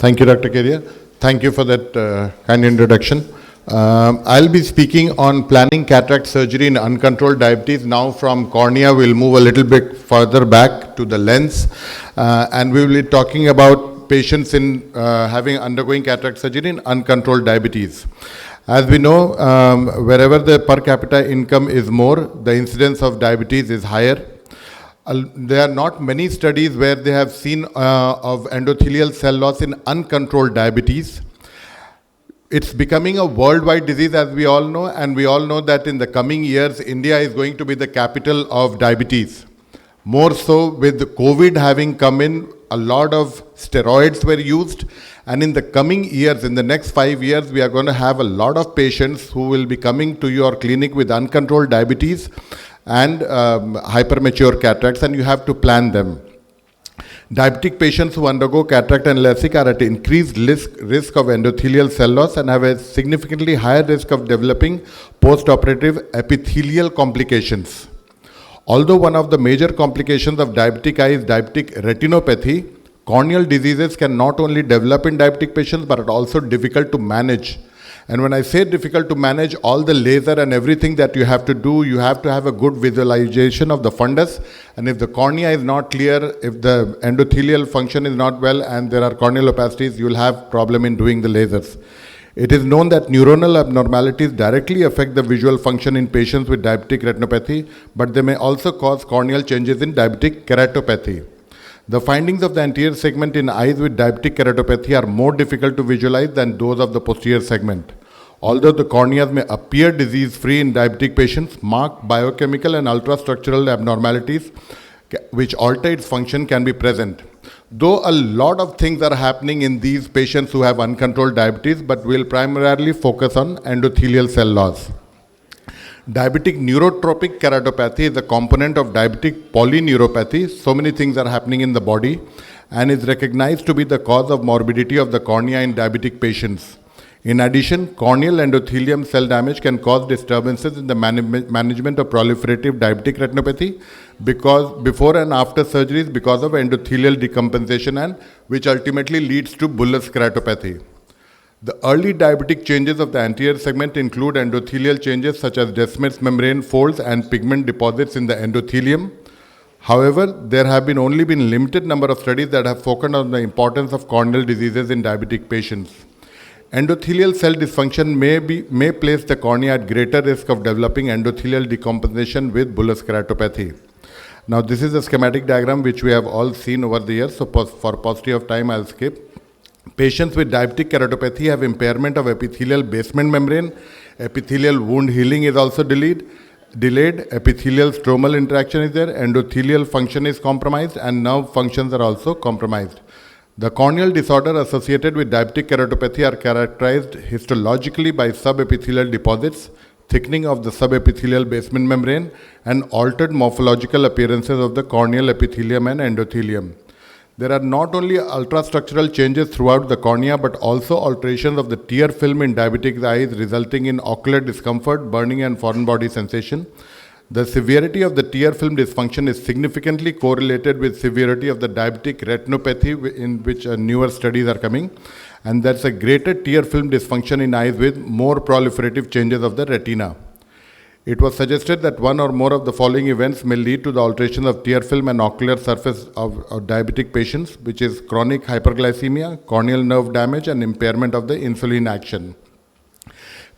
Thank you, Dr. Keria. Thank you for that kind introduction. I'll be speaking on planning cataract surgery in uncontrolled diabetes. Now from cornea, we'll move a little bit further back to the lens. And we will be talking about patients in undergoing cataract surgery in uncontrolled diabetes. As we know, wherever the per capita income is more, the incidence of diabetes is higher. There are not many studies where they have seen of endothelial cell loss in uncontrolled diabetes. It's becoming a worldwide disease, as we all know, and we all know that in the coming years, India is going to be the capital of diabetes. More so with COVID having come in, a lot of steroids were used, and in the coming years, in the next 5 years, we are going to have a lot of patients who will be coming to your clinic with uncontrolled diabetes and hypermature cataracts, and you have to plan them. Diabetic patients who undergo cataract and LASIK are at increased risk of endothelial cell loss and have a significantly higher risk of developing post-operative epithelial complications. Although one of the major complications of diabetic eye is diabetic retinopathy, corneal diseases can not only develop in diabetic patients but are also difficult to manage. And when I say difficult to manage, all the laser and everything that you have to do, you have to have a good visualization of the fundus. And if the cornea is not clear, if the endothelial function is not well, and there are corneal opacities, you will have problem in doing the lasers. It is known that neuronal abnormalities directly affect the visual function in patients with diabetic retinopathy, but they may also cause corneal changes in diabetic keratopathy. The findings of the anterior segment in eyes with diabetic keratopathy are more difficult to visualize than those of the posterior segment. Although the corneas may appear disease-free in diabetic patients, marked biochemical and ultrastructural abnormalities which alter its function can be present. Though a lot of things are happening in these patients who have uncontrolled diabetes, but we'll primarily focus on endothelial cell loss. Diabetic neurotropic keratopathy is a component of diabetic polyneuropathy. So many things are happening in the body and is recognized to be the cause of morbidity of the cornea in diabetic patients. In addition, corneal endothelium cell damage can cause disturbances in the management of proliferative diabetic retinopathy because before and after surgeries because of endothelial decompensation, and which ultimately leads to bullous keratopathy. The early diabetic changes of the anterior segment include endothelial changes such as Descemet's membrane folds and pigment deposits in the endothelium. However, there have only been limited number of studies that have focused on the importance of corneal diseases in diabetic patients. Endothelial cell dysfunction may place the cornea at greater risk of developing endothelial decompensation with bullous keratopathy. Now, this is a schematic diagram which we have all seen over the years, so for paucity of time, I'll skip. Patients with diabetic keratopathy have impairment of epithelial basement membrane. Epithelial wound healing is also delayed. Epithelial stromal interaction is there. Endothelial function is compromised, and nerve functions are also compromised. The corneal disorder associated with diabetic keratopathy are characterized histologically by subepithelial deposits, thickening of the subepithelial basement membrane, and altered morphological appearances of the corneal epithelium and endothelium. There are not only ultrastructural changes throughout the cornea, but also alterations of the tear film in diabetic eyes, resulting in ocular discomfort, burning, and foreign body sensation. The severity of the tear film dysfunction is significantly correlated with severity of the diabetic retinopathy, in which newer studies are coming. And that's a greater tear film dysfunction in eyes with more proliferative changes of the retina. It was suggested that one or more of the following events may lead to the alteration of tear film and ocular surface of diabetic patients, which is chronic hyperglycemia, corneal nerve damage, and impairment of the insulin action.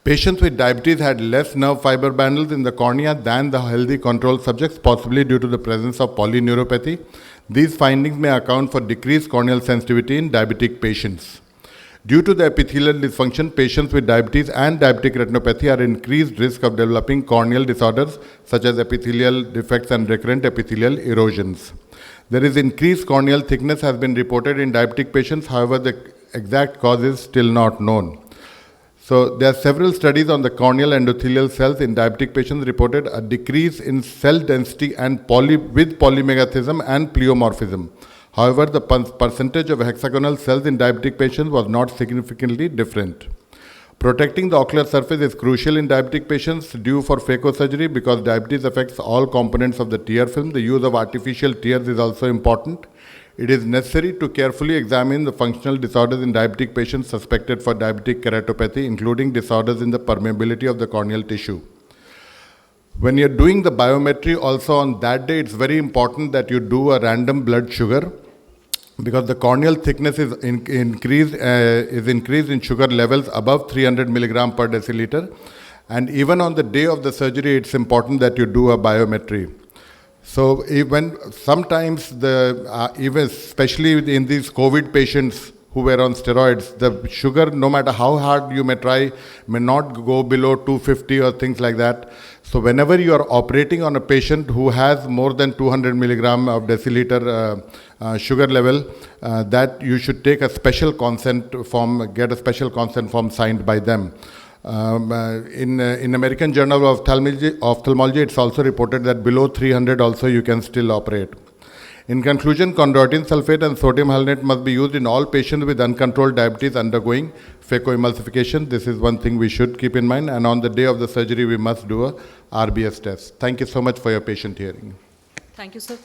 Patients with diabetes had less nerve fiber bundles in the cornea than the healthy control subjects, possibly due to the presence of polyneuropathy. These findings may account for decreased corneal sensitivity in diabetic patients. Due to the epithelial dysfunction, patients with diabetes and diabetic retinopathy are increased risk of developing corneal disorders such as epithelial defects and recurrent epithelial erosions. There is increased corneal thickness has been reported in diabetic patients. However, the exact cause is still not known. So there are several studies on the corneal endothelial cells in diabetic patients reported a decrease in cell density and with polymegathism and pleomorphism. However, the percentage of hexagonal cells in diabetic patients was not significantly different. Protecting the ocular surface is crucial in diabetic patients due for phacosurgery because diabetes affects all components of the tear film. The use of artificial tears is also important. It is necessary to carefully examine the functional disorders in diabetic patients suspected for diabetic keratopathy, including disorders in the permeability of the corneal tissue. When you're doing the biometry also on that day, it's very important that you do a random blood sugar, because the corneal thickness is increased in sugar levels above 300 milligram per deciliter. And even on the day of the surgery, it's important that you do a biometry. So even sometimes even especially in these COVID patients who were on steroids, the sugar, no matter how hard you may try, may not go below 250 or things like that. So whenever you are operating on a patient who has more than 200 milligram of deciliter sugar level, that you should take a special consent form, get a special consent form signed by them. In American Journal of Ophthalmology, it's also reported that below 300 also you can still operate. In conclusion, chondroitin sulfate and sodium hyaluronate must be used in all patients with uncontrolled diabetes undergoing phacoemulsification. This is one thing we should keep in mind. And on the day of the surgery, we must do a RBS test. Thank you so much for your patient hearing. Thank you, sir.